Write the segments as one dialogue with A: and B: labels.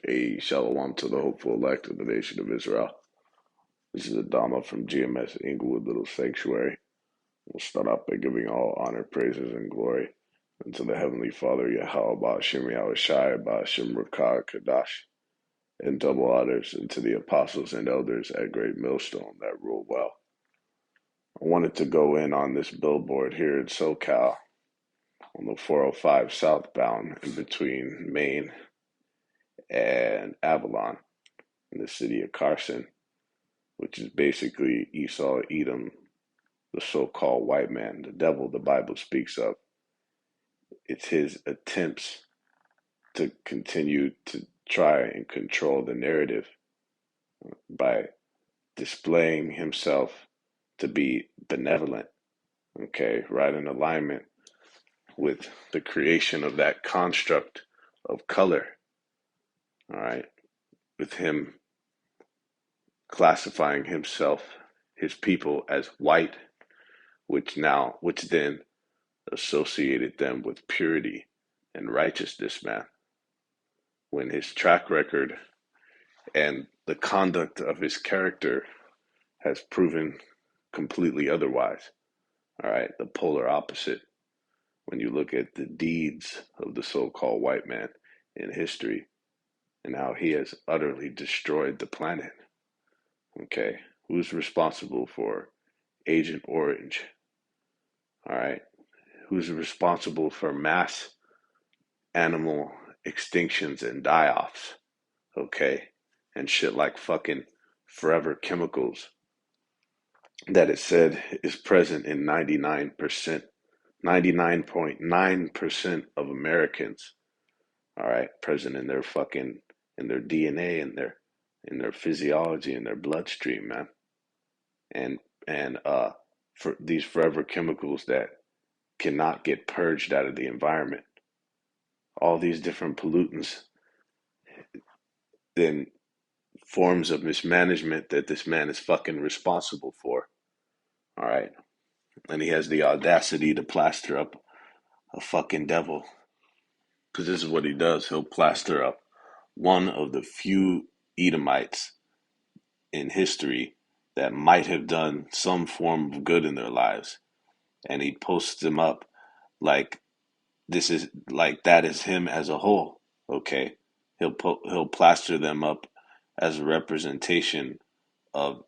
A: A shalom to the hopeful elect of the nation of Israel. This is Adama from GMS Inglewood Little Sanctuary. We'll start off by giving all honor, praises, and glory unto the Heavenly Father, Yahweh, Ba'ashem Yahushai, Ba'ashem Rakah Kadash, and double honors unto the apostles and elders at Great Millstone that rule well. I wanted to go in on this billboard here in SoCal on the 405 southbound in between Maine and Avalon in the city of Carson, which is basically Esau, Edom, the so-called white man, the devil the Bible speaks of. It's his attempts to continue to try and control the narrative by displaying himself to be benevolent, okay, right in alignment with the creation of that construct of color, all right, with him classifying himself, his people, as white, which then associated them with purity and righteousness, man. When his track record and the conduct of his character has proven completely otherwise. All right, the polar opposite. When you look at the deeds of the so-called white man in history and how he has utterly destroyed the planet. Okay, who's responsible for Agent Orange? All right, who's responsible for mass animal extinctions and die-offs? Okay, and shit like fucking forever chemicals that it said is present in 99.9% of Americans. All right, present in their DNA, in their physiology, in their bloodstream, man. And for these forever chemicals that cannot get purged out of the environment. All these different pollutants, then forms of mismanagement that this man is fucking responsible for. All right. And he has the audacity to plaster up a fucking devil. Because this is what he does. He'll plaster up one of the few Edomites in history that might have done some form of good in their lives. And he posts them up like that is him as a whole. Okay. He'll plaster them up as a representation of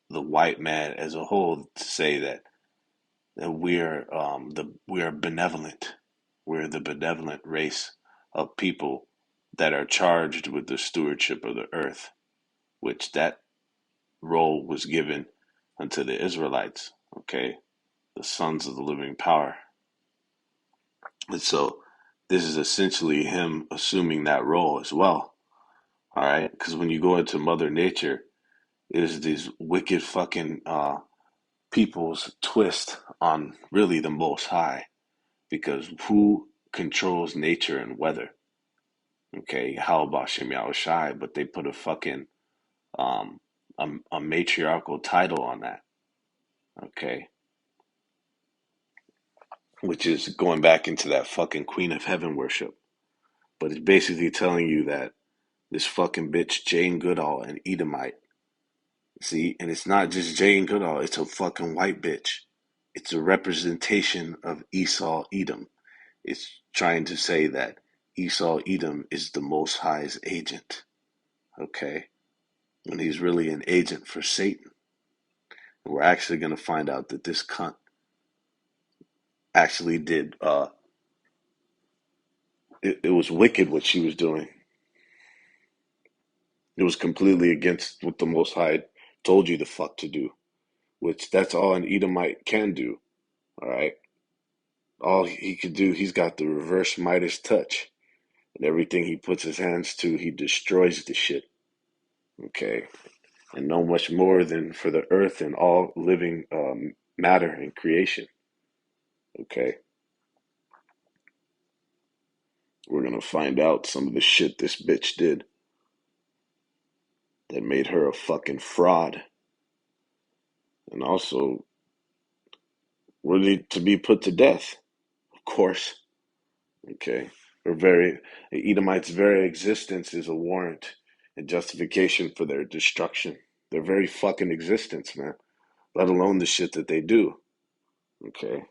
A: the white man as a whole, to say that we are benevolent. We're the benevolent race of people that are charged with the stewardship of the earth, which that role was given unto the Israelites, okay, the sons of the living power. And so this is essentially him assuming that role as well, all right? Because when you go into Mother Nature, is these wicked fucking people's twist on really the Most High, because who controls nature and weather? Okay, how about Shem Yahushai? But they put a fucking um a matriarchal title on that. Okay, which is going back into that fucking Queen of Heaven worship. But it's basically telling you that this fucking bitch Jane Goodall, an Edomite. See, and it's not just Jane Goodall, it's a fucking white bitch. It's a representation of Esau Edom. It's trying to say that Esau Edom is the Most High's agent, okay? When he's really an agent for Satan. And we're actually going to find out that this cunt actually did, it was wicked what she was doing. It was completely against what the Most High told you the fuck to do, which that's all an Edomite can do, all right? All he could do, he's got the reverse Midas touch. And everything he puts his hands to, he destroys the shit. Okay. And no much more than for the earth and all living matter and creation. Okay. We're going to find out some of the shit this bitch did that made her a fucking fraud. And also worthy to be put to death, of course. Okay. Or very the Edomites' very existence is a warrant and justification for their destruction. Their very fucking existence, man. Let alone the shit that they do. Okay.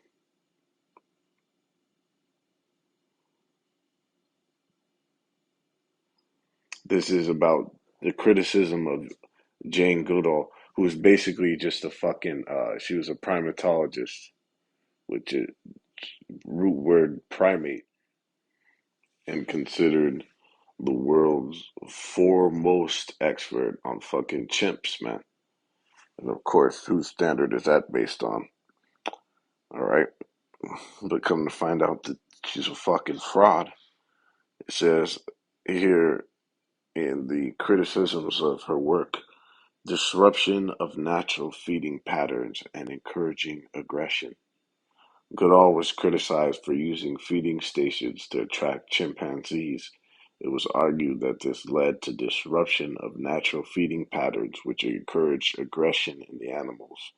A: This is about the criticism of Jane Goodall, who was basically just a fucking she was a primatologist, which is root word primate, and considered the world's foremost expert on fucking chimps, man. And of course, whose standard is that based on? All right. But come to find out that she's a fucking fraud. It says here in the criticisms of her work, disruption of natural feeding patterns and encouraging aggression. Goodall was criticized for using feeding stations to attract chimpanzees. It was argued that this led to disruption of natural feeding patterns, which encouraged aggression in the animals.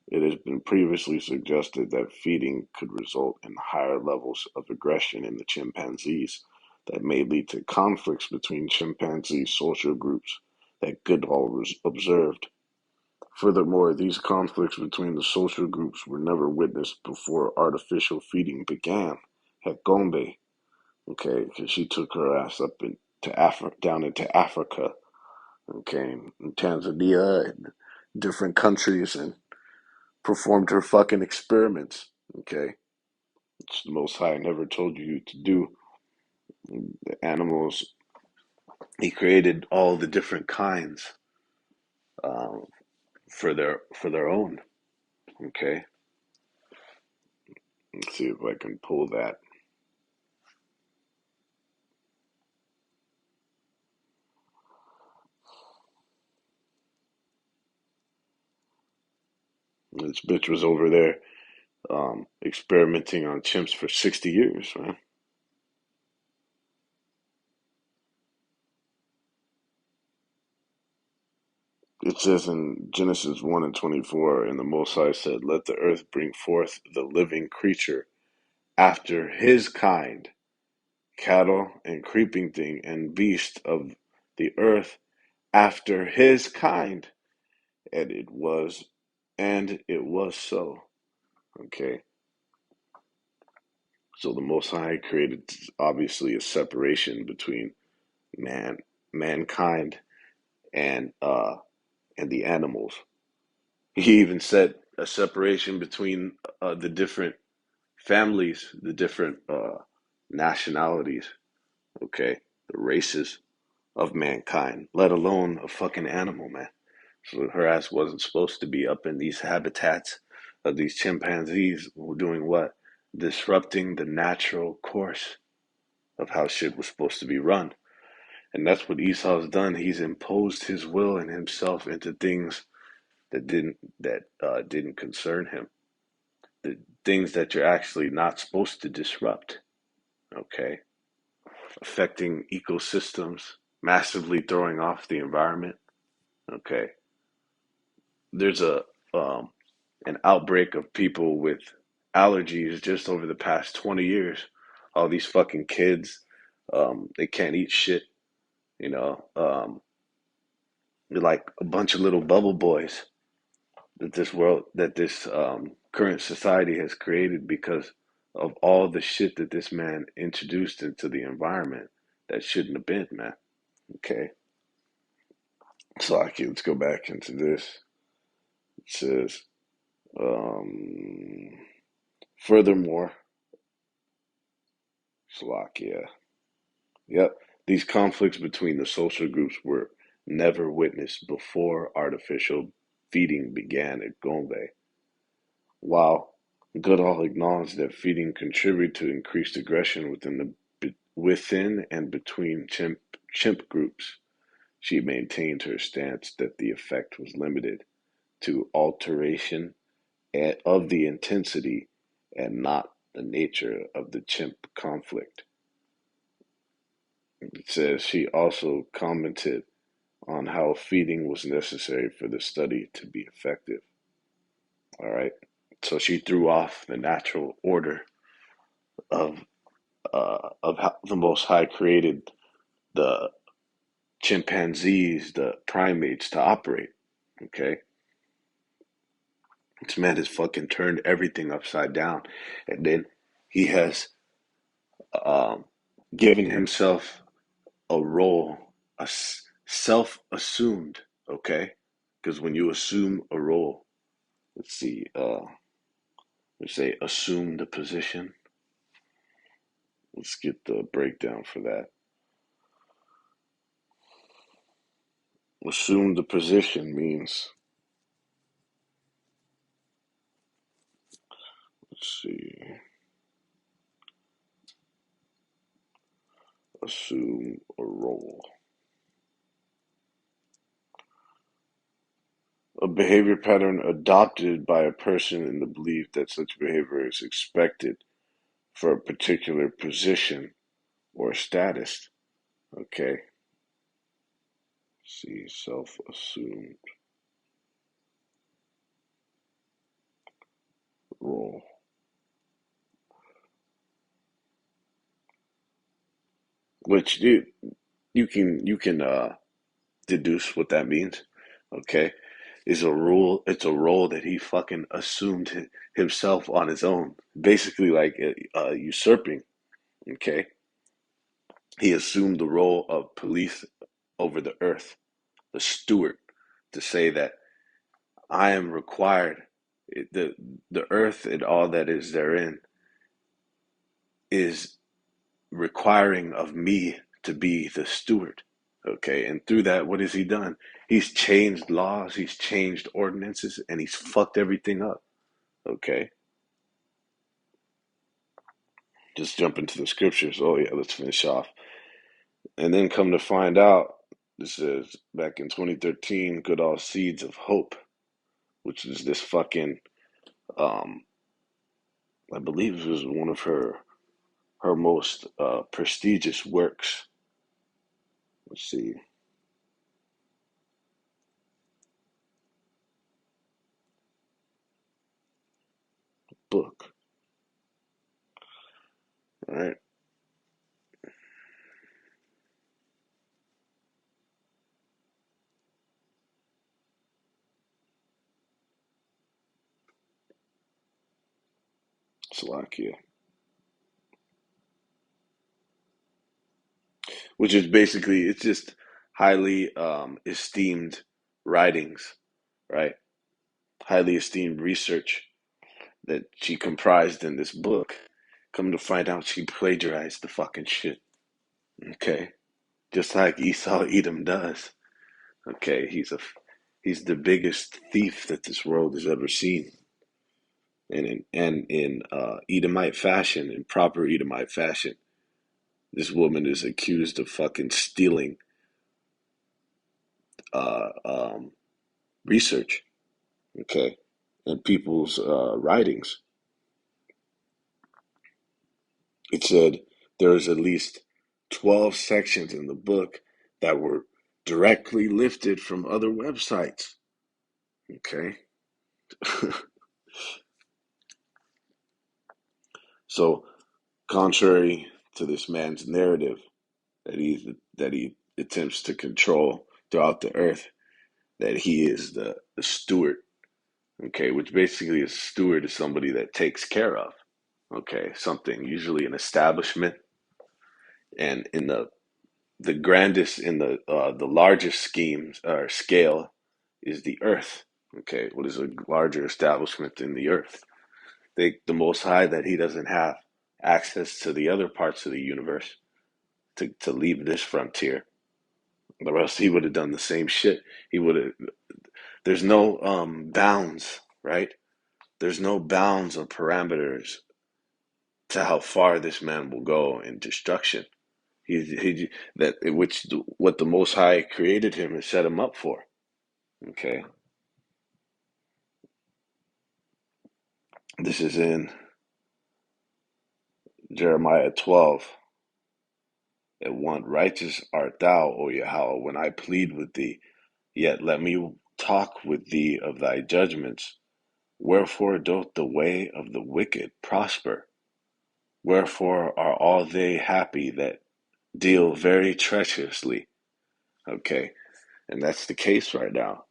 A: It has been previously suggested that feeding could result in higher levels of aggression in the chimpanzees that may lead to conflicts between chimpanzee social groups that Goodall observed. Furthermore, these conflicts between the social groups were never witnessed before artificial feeding began at Gombe, okay, because she took her ass up down into Africa, okay, in Tanzania and different countries and performed her fucking experiments, okay, which the Most High never told you to do. The animals, he created all the different kinds um, for their own, okay. Let's see if I can pull that. This bitch was over there experimenting on chimps for 60 years, man. It says in Genesis 1 and 24, and the Most High said, let the earth bring forth the living creature after his kind, cattle and creeping thing and beast of the earth after his kind. And it was so. Okay. So the Most High created obviously a separation between man, mankind, and and the animals. He even set a separation between the different families, the different nationalities, okay, the races of mankind, let alone a fucking animal, man. So her ass wasn't supposed to be up in these habitats of these chimpanzees doing what? Disrupting the natural course of how shit was supposed to be run. And that's what Esau's done. He's imposed his will and himself into things that didn't concern him. The things that you're actually not supposed to disrupt. Okay, affecting ecosystems, massively throwing off the environment. Okay, there's a an outbreak of people with allergies just over the past 20 years. All these fucking kids, they can't eat shit. You know, they're like a bunch of little bubble boys that this current society has created because of all the shit that this man introduced into the environment that shouldn't have been, man. Okay. So let's go back into this. It says, um, furthermore, Slovakia. Yep. These conflicts between the social groups were never witnessed before artificial feeding began at Gombe. While Goodall acknowledged that feeding contributed to increased aggression within and between chimp groups, she maintained her stance that the effect was limited to alteration of the intensity and not the nature of the chimp conflict. It says she also commented on how feeding was necessary for the study to be effective. All right. So she threw off the natural order of of how the Most High created the chimpanzees, the primates to operate. Okay, this man has fucking turned everything upside down, and then he has um, given himself a role, self-assumed. Okay, because when you assume a role, let's see, let's say assume the position. Let's get the breakdown for that. Assume the position means, let's see, assume a role. A behavior pattern adopted by a person in the belief that such behavior is expected for a particular position or status. Okay. See, self-assumed role. Which you can deduce what that means. Okay. Is a rule. It's a role that he fucking assumed himself on his own. Basically, like usurping. Okay, he assumed the role of police over the earth, the steward, to say that I am required. The earth and all that is therein is requiring of me to be the steward. Okay, and through that, what has he done? He's changed laws, he's changed ordinances, and he's fucked everything up. Okay, just jump into the scriptures. Oh yeah, let's finish off. And then come to find out, this is back in 2013, Good All Seeds of Hope, which is this fucking, um, I believe it was one of her most prestigious works. Let's see, book. All right, Slovakia, which is basically it's just highly esteemed writings, right? Highly esteemed research that she comprised in this book. Come to find out, she plagiarized the fucking shit. Okay, just like Esau Edom does. Okay, he's the biggest thief that this world has ever seen, and in Edomite fashion, in proper Edomite fashion, this woman is accused of fucking stealing uh, um, research. Okay, and people's writings. It said there's at least 12 sections in the book that were directly lifted from other websites. Okay. So, contrary to this man's narrative that he attempts to control throughout the earth, that he is the steward, okay, which basically a steward is somebody that takes care of, okay, something, usually an establishment, and in the grandest, in the largest schemes or scale is the earth, okay, what is a larger establishment than the earth? The Most High, that he doesn't have access to the other parts of the universe to leave this frontier, or else he would have done the same shit. He would have. There's no bounds, right? There's no bounds or parameters to how far this man will go in destruction. He that which what the Most High created him and set him up for. Okay, this is in Jeremiah 12. At one, righteous art thou, O Yahweh, when I plead with thee. Yet let me talk with thee of thy judgments. Wherefore doth the way of the wicked prosper? Wherefore are all they happy that deal very treacherously. Okay, and that's the case right now.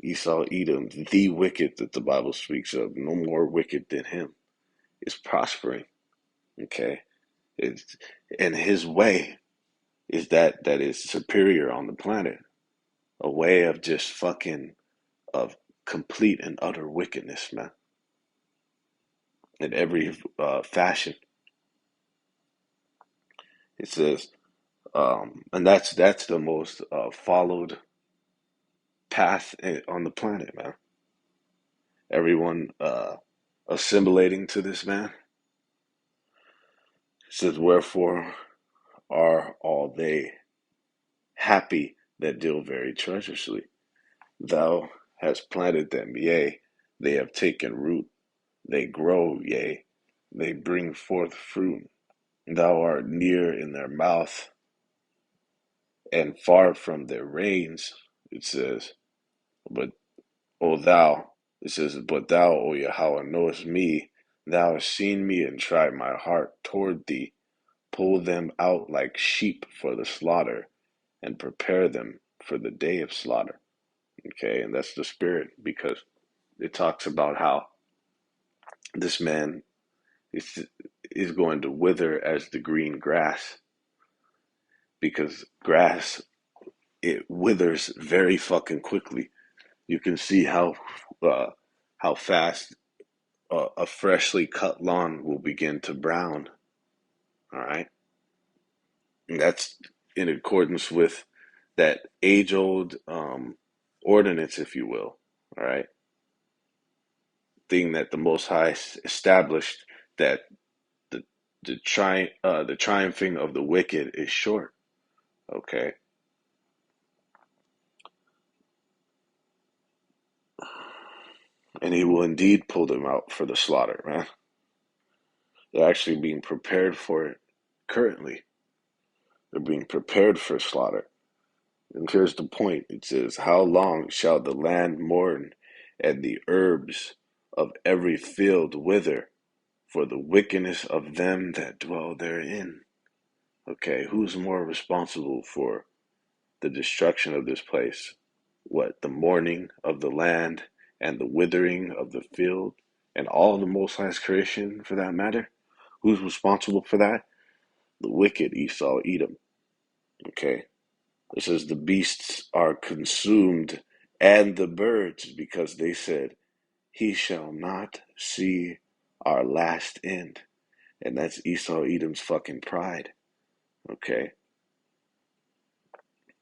A: Esau, Edom, the wicked that the Bible speaks of, no more wicked than him, is prospering. Okay, it's, and his way is that is superior on the planet. A way of just fucking of complete and utter wickedness, man, in every fashion. It says, and that's the most followed path on the planet, man. Everyone assimilating to this man. It says, wherefore are all they happy that deal very treacherously. Thou hast planted them, yea, they have taken root. They grow, yea, they bring forth fruit. Thou art near in their mouth and far from their reins, it says. But, O thou, it says, but thou, O Yahweh, knowest me. Thou hast seen me and tried my heart toward thee. Pull them out like sheep for the slaughter and prepare them for the day of slaughter. Okay, and that's the spirit because it talks about how this man is going to wither as the green grass because grass, it withers very fucking quickly. You can see how fast a freshly cut lawn will begin to brown. All right, and that's in accordance with that age-old ordinance, if you will. All right, thing that the Most High established that the the triumphing of the wicked is short. Okay, and He will indeed pull them out for the slaughter, man. They're actually being prepared for it currently. They're being prepared for slaughter. And here's the point. It says, how long shall the land mourn, and the herbs of every field wither, for the wickedness of them that dwell therein? Okay, who's more responsible for the destruction of this place? What, the mourning of the land and the withering of the field and all the Most High's creation for that matter? Who's responsible for that? The wicked Esau, Edom. Okay, it says the beasts are consumed and the birds because they said, he shall not see our last end. And that's Esau, Edom's fucking pride. Okay,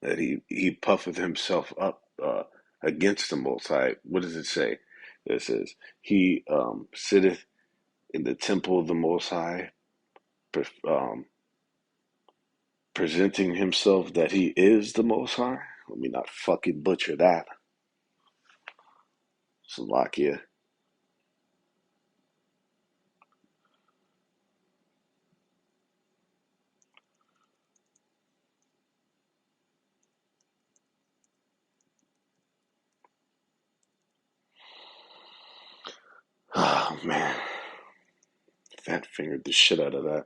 A: that he puffeth himself up against the Most High. What does it say? It says he sitteth in the temple of the Most High, um, presenting himself that he is the Most High. Let me not fucking butcher that. Slovakia. Oh man, fat fingered the shit out of that.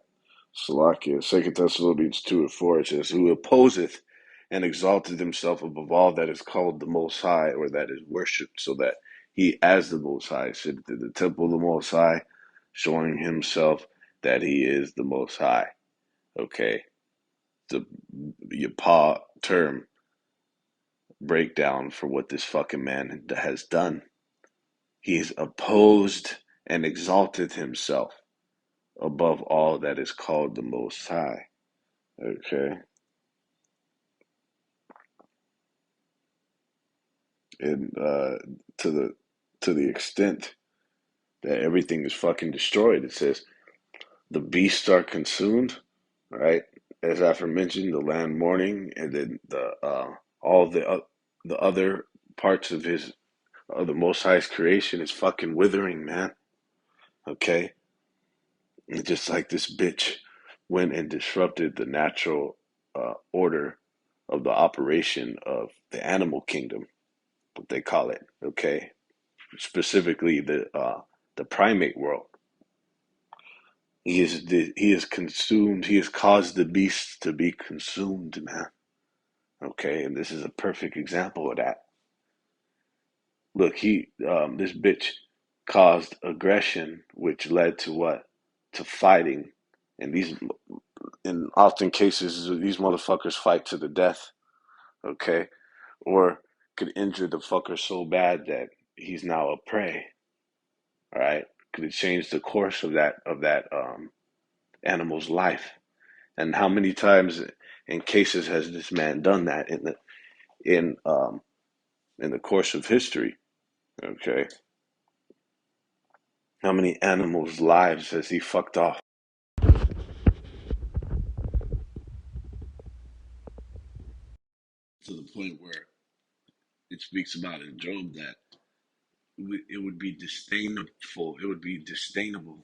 A: Slovakia. Second Thessalonians 2:4 it says, who opposeth and exalted himself above all that is called the Most High, or that is worshipped, so that he, as the Most High, sitteth in the temple of the Most High, showing himself that he is the Most High. Okay, the Yapa term breakdown for what this fucking man has done. He's opposed and exalted himself above all that is called the Most High. Okay, and to the extent that everything is fucking destroyed. It says the beasts are consumed, right? As aforementioned, the land mourning, and then the all the other parts of his of the Most High's creation is fucking withering, man. Okay, and just like this bitch went and disrupted the natural order of the operation of the animal kingdom, what they call it. Okay, specifically the primate world. He is consumed. He has caused the beasts to be consumed, man. Okay, and this is a perfect example of that. Look, this bitch caused aggression, which led to what? To fighting, and in often cases, these motherfuckers fight to the death. Okay, or could injure the fucker so bad that he's now a prey. All right, could it change the course of that animal's life? And how many times in cases has this man done that in um in the course of history? Okay, how many animals' lives has he fucked off to the point where it speaks about in Job that it would be disdainful, it would be disdainable.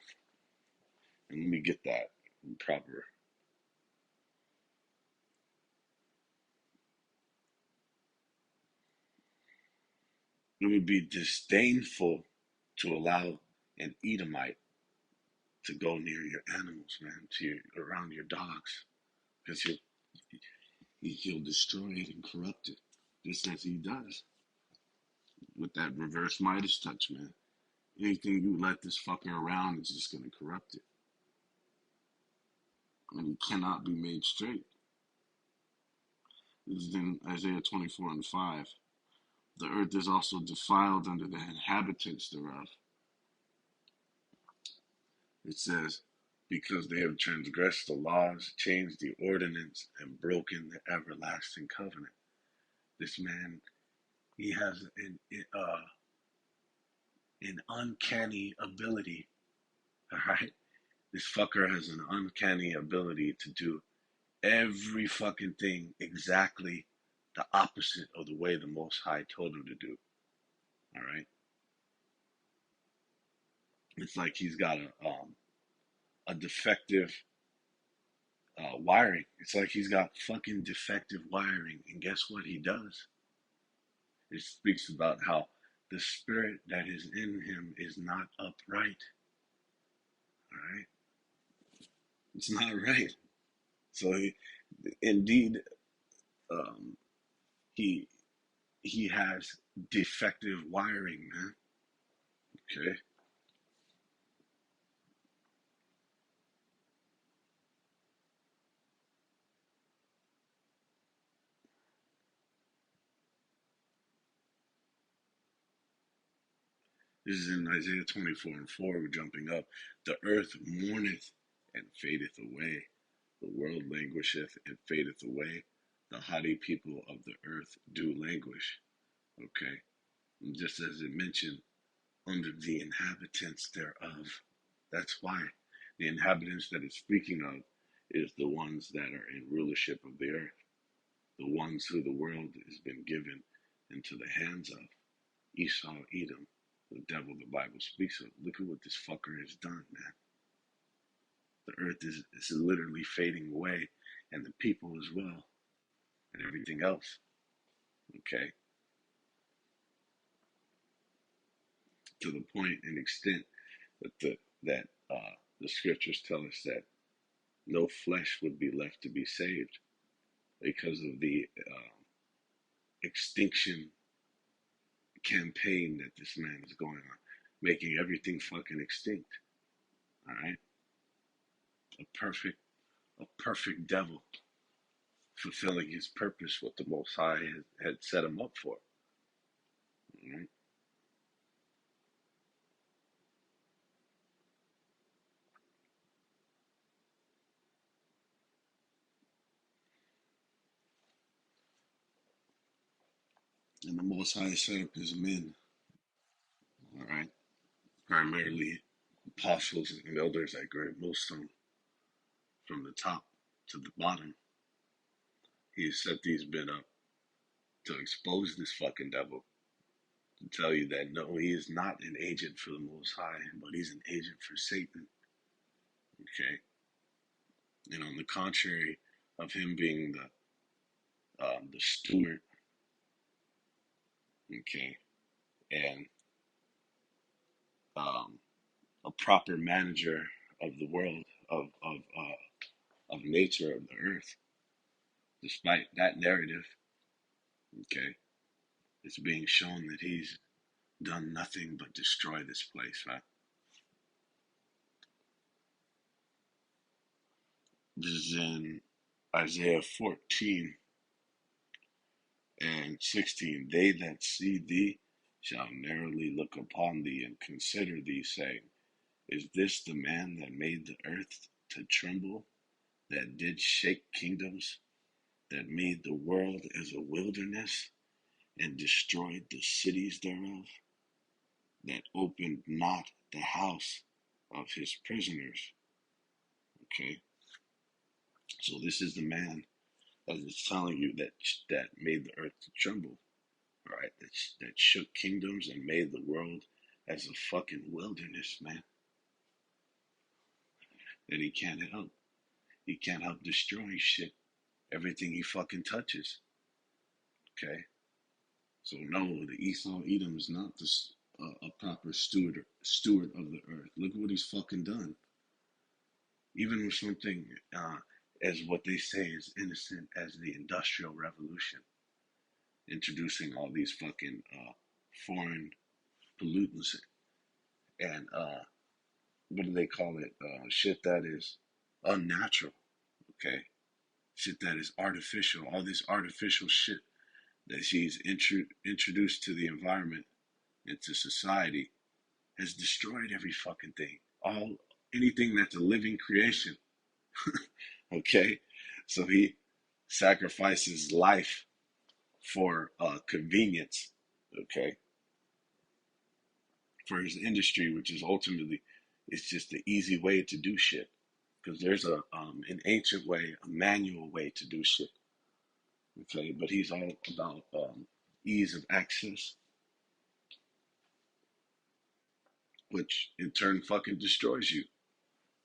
A: And let me get that proper. It would be disdainful to allow an Edomite to go near your animals, man, around your dogs, because he'll destroy it and corrupt it, just as he does with that reverse Midas touch, man. Anything you let this fucker around is just gonna corrupt it, and it cannot be made straight. This is in Isaiah 24:5. The earth is also defiled under the inhabitants thereof. It says, because they have transgressed the laws, changed the ordinance, and broken the everlasting covenant. This man, he has an uncanny ability, all right? This fucker has an uncanny ability to do every fucking thing exactly the opposite of the way the Most High told him to do, all right? It's like he's got a defective wiring. It's like he's got fucking defective wiring. And guess what he does? It speaks about how the spirit that is in him is not upright. All right, it's not right. So indeed, um, he he has defective wiring, man. Okay, this is in Isaiah 24:4. We're jumping up. The earth mourneth and fadeth away. The world languisheth and fadeth away. The haughty people of the earth do languish. Okay, and just as it mentioned, under the inhabitants thereof. That's why the inhabitants that it's speaking of is the ones that are in rulership of the earth, the ones who the world has been given into the hands of. Esau, Edom, the devil the Bible speaks of. Look at what this fucker has done, man. The earth is literally fading away, and the people as well, and everything else. Okay, to the point and extent that the scriptures tell us that no flesh would be left to be saved because of the extinction campaign that this man is going on, making everything fucking extinct. All right, a perfect, a perfect devil fulfilling his purpose, what the Most High had set him up for. All right, and the Most High set up his men. All right, primarily apostles and elders that grant most of them from the top to the bottom. He set these men up to expose this fucking devil, to tell you that no, he is not an agent for the Most High, but he's an agent for Satan. Okay, and on the contrary of him being the steward, okay, and a proper manager of the world, of nature, of the earth. Despite that narrative, okay, it's being shown that he's done nothing but destroy this place, right? This is in Isaiah 14 and 16. They that see thee shall narrowly look upon thee and consider thee, saying, is this the man that made the earth to tremble, that did shake kingdoms, that made the world as a wilderness, and destroyed the cities thereof, that opened not the house of his prisoners? Okay, so this is the man, as it's telling you, that made the earth to tremble, all right? That shook kingdoms and made the world as a fucking wilderness, man. That he can't help. He can't help destroying shit, everything he fucking touches. Okay, so no, the Esau Edom is not a proper steward of the earth. Look at what he's fucking done. Even with something as what they say is innocent as the Industrial Revolution, introducing all these fucking foreign pollutants and what do they call it? Shit that is unnatural. Okay, shit that is artificial. All this artificial shit that she's introduced to the environment, into society, has destroyed every fucking thing. Anything that's a living creation. Okay, so he sacrifices life for convenience. Okay, for his industry, which is ultimately, it's just the easy way to do shit. Because there's an ancient way, a manual way to do shit. Okay, but he's all about ease of access, which in turn fucking destroys you.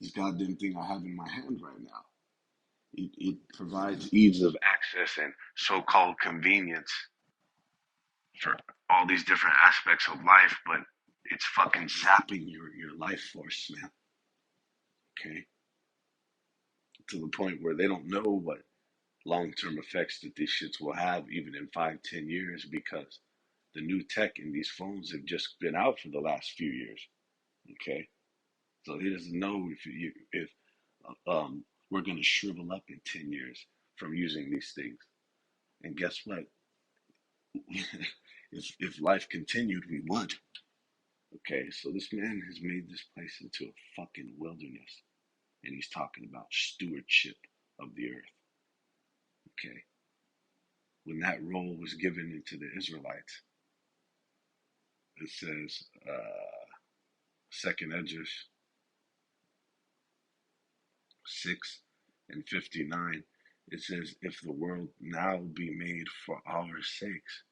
A: This goddamn thing I have in my hand right now. It provides ease of access and so-called convenience for all these different aspects of life, but it's fucking zapping your life force, man. Okay, to the point where they don't know what long-term effects that these shits will have, even in 5, 10 years, because the new tech in these phones have just been out for the last few years. Okay, so he doesn't know if we're gonna shrivel up in 10 years from using these things. And guess what? if life continued, we would. Okay, so this man has made this place into a fucking wilderness, and he's talking about stewardship of the earth. Okay, when that role was given into the Israelites, it says, Second Edges 6:59. It says, "If the world now be made for our sakes,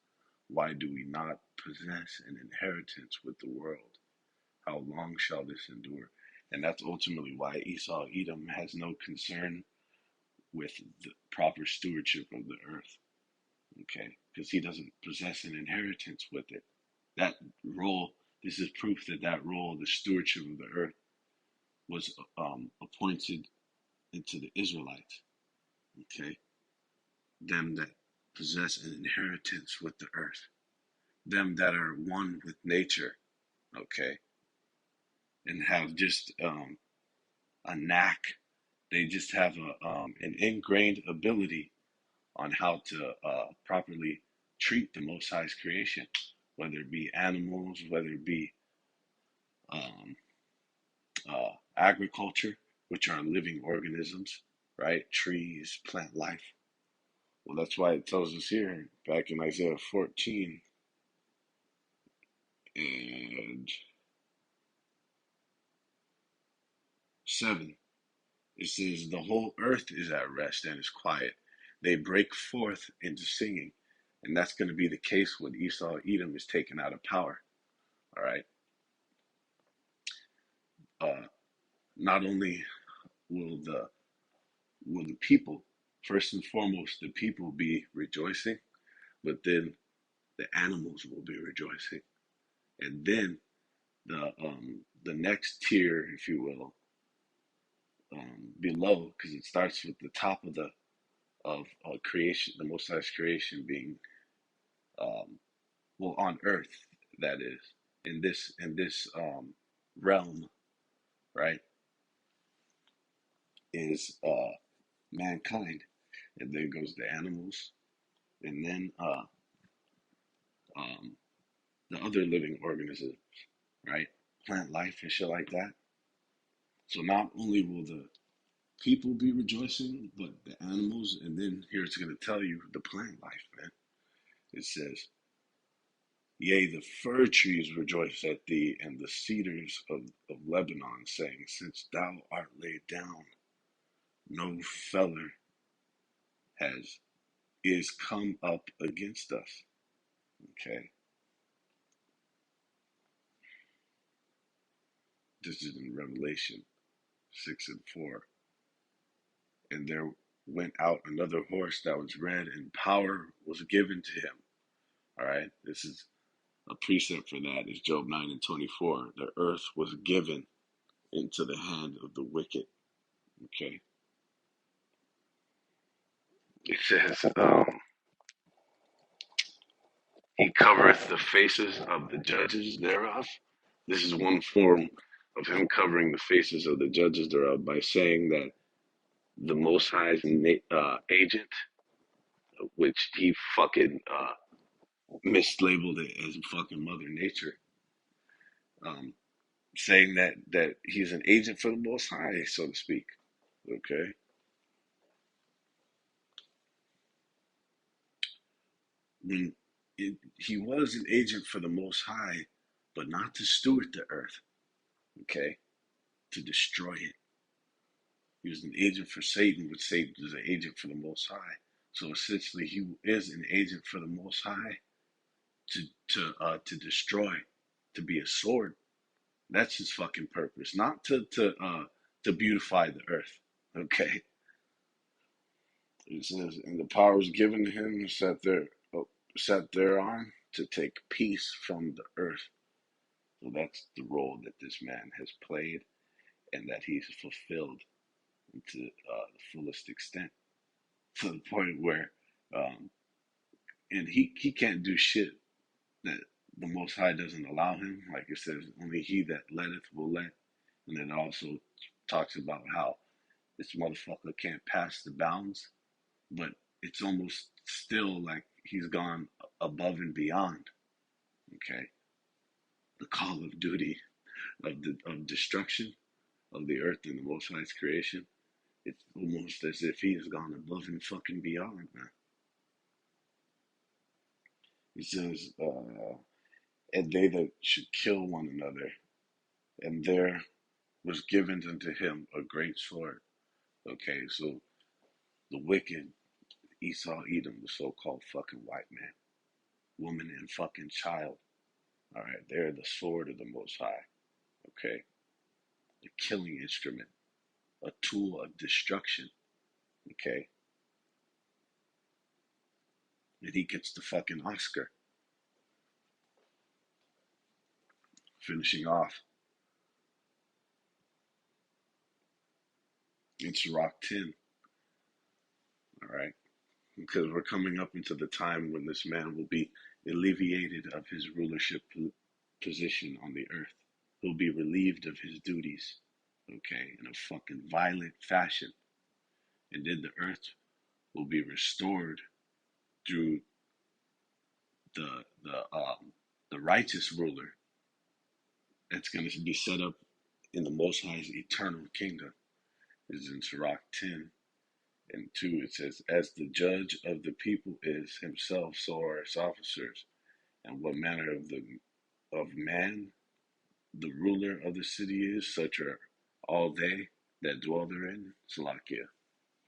A: why do we not possess an inheritance with the world? How long shall this endure?" And that's ultimately why Esau Edom has no concern with the proper stewardship of the earth. Okay, because he doesn't possess an inheritance with it. That role, this is proof that that role, the stewardship of the earth, was appointed into the Israelites. Okay, them that possess an inheritance with the earth, them that are one with nature. Okay, and have just a knack. They just have an ingrained ability on how to properly treat the Most High's creation, whether it be animals, whether it be um, agriculture, which are living organisms, right? Trees, plant life. Well, that's why it tells us here, back in Isaiah 14 and 7, it says, "The whole earth is at rest and is quiet. They break forth into singing." And that's going to be the case when Esau Edom is taken out of power. All right. Uh, not only will the people, first and foremost, the people be rejoicing, but then the animals will be rejoicing, and then the next tier, if you will, below, because it starts with the top of the of creation, the Most High's creation being well on earth, that is, in this realm, right, is mankind, and then goes the animals, and then um, the other living organisms, right, plant life and shit like that. So not only will the people be rejoicing, but the animals, and then here it's going to tell you the plant life, man. It says, yea, the fir trees rejoice at thee, and the cedars of Lebanon, saying, since thou art laid down, no feller has is come up against us. Okay, this is in Revelation 6:4. And there went out another horse that was red, and power was given to him. All right, this is a precept for that. Is Job 9:24. The earth was given into the hand of the wicked. Okay, it says, he covereth the faces of the judges thereof. This is one form of him covering the faces of the judges thereof by saying that the Most High's agent, which he fucking mislabeled it as fucking Mother Nature, um, saying that he's an agent for the Most High, so to speak. Okay, when he was an agent for the Most High, but not to steward the earth. Okay, to destroy it. He was an agent for Satan, which Satan is an agent for the Most High. So essentially, he is an agent for the Most High to destroy, to be a sword. That's his fucking purpose, not to beautify the earth. Okay, it says, and the power was given to him set thereon to take peace from the earth. So that's the role that this man has played, and that he's fulfilled to the fullest extent, to the point where, um, and he can't do shit that the Most High doesn't allow him. Like it says, only he that letteth will let. And it also talks about how this motherfucker can't pass the bounds, but it's almost still like he's gone above and beyond. Okay, the call of duty of destruction of the earth and the Most High's creation. It's almost as if he has gone above and fucking beyond, man. He says, and they that should kill one another, and there was given unto him a great sword. Okay, so the wicked Esau, Edom, the so-called fucking white man, woman, and fucking child. All right, they're the sword of the Most High. Okay, the killing instrument, a tool of destruction. Okay, and he gets the fucking Oscar, finishing off in Sirach 10. All right, because we're coming up into the time when this man will be alleviated of his rulership position on the earth. He'll be relieved of his duties, okay, in a fucking violent fashion. And then the earth will be restored through the the um the righteous ruler that's going to be set up in the Most High's eternal kingdom. Is in Sirach 10:2. It says, as the judge of the people is himself, so are his officers. And what manner of man the ruler of the city is, such are all they that dwell therein. Salakia.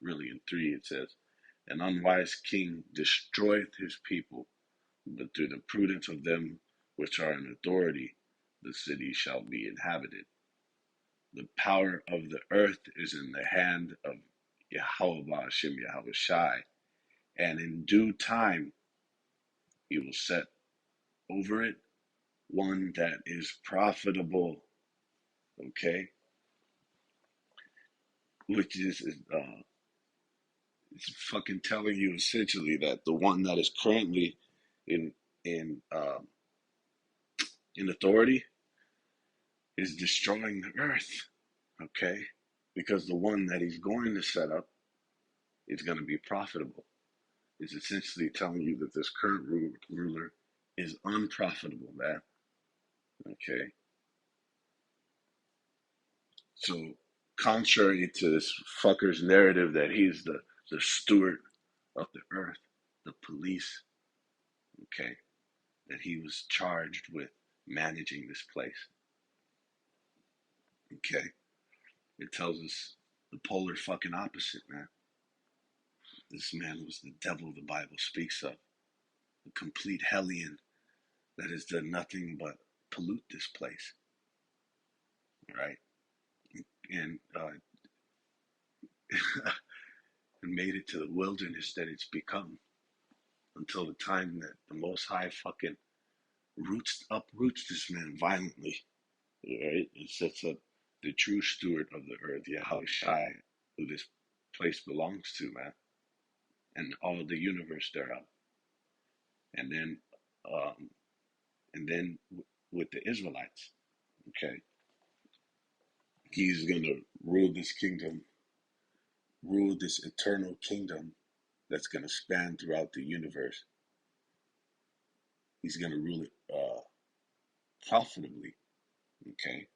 A: Really, in 3 it says, an unwise king destroyeth his people, but through the prudence of them which are in authority, the city shall be inhabited. The power of the earth is in the hand of Yahweh Hashem Yahweh Shai, and in due time he will set over it one that is profitable. Okay? which is it's fucking telling you essentially that the one that is currently in in um, in authority is destroying the earth. Okay, because the one that he's going to set up is going to be profitable. It's essentially telling you that this current ruler is unprofitable, man. Okay, so contrary to this fucker's narrative that he's the steward of the earth, the police, okay, that he was charged with managing this place. Okay, it tells us the polar fucking opposite, man. This man was the devil the Bible speaks of, a complete hellion that has done nothing but pollute this place, right? And and made it to the wilderness that it's become until the time that the Most High fucking uproots this man violently, right? And sets up the true steward of the earth, Yahweh Shai, who this place belongs to, man, and all the universe thereof. And then, um, and then with the Israelites, okay, he's gonna rule this kingdom, rule this eternal kingdom that's gonna span throughout the universe. He's gonna rule it profitably, okay.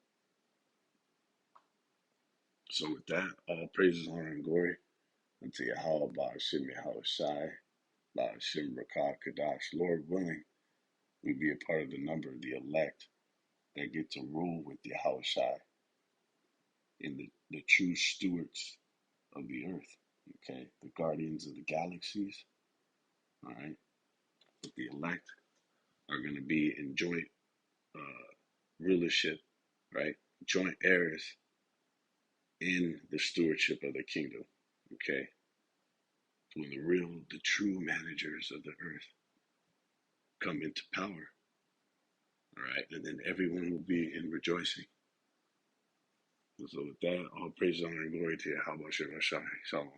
A: So with that, all praises, honor, and glory unto Yahweh, Ba'ashim Yahweh Shai, Ba'ashim Rakah Kadash. Lord willing, we be a part of the number of the elect that get to rule with Yahweh Shai in the true stewards of the earth, okay? The guardians of the galaxies, all right? But the elect are going to be in joint rulership, right? Joint heirs in the stewardship of the kingdom, okay? When the true managers of the earth come into power, all right? And then everyone will be in rejoicing. So with that, all praise, honor, and glory to Yahweh Shai. Shalom.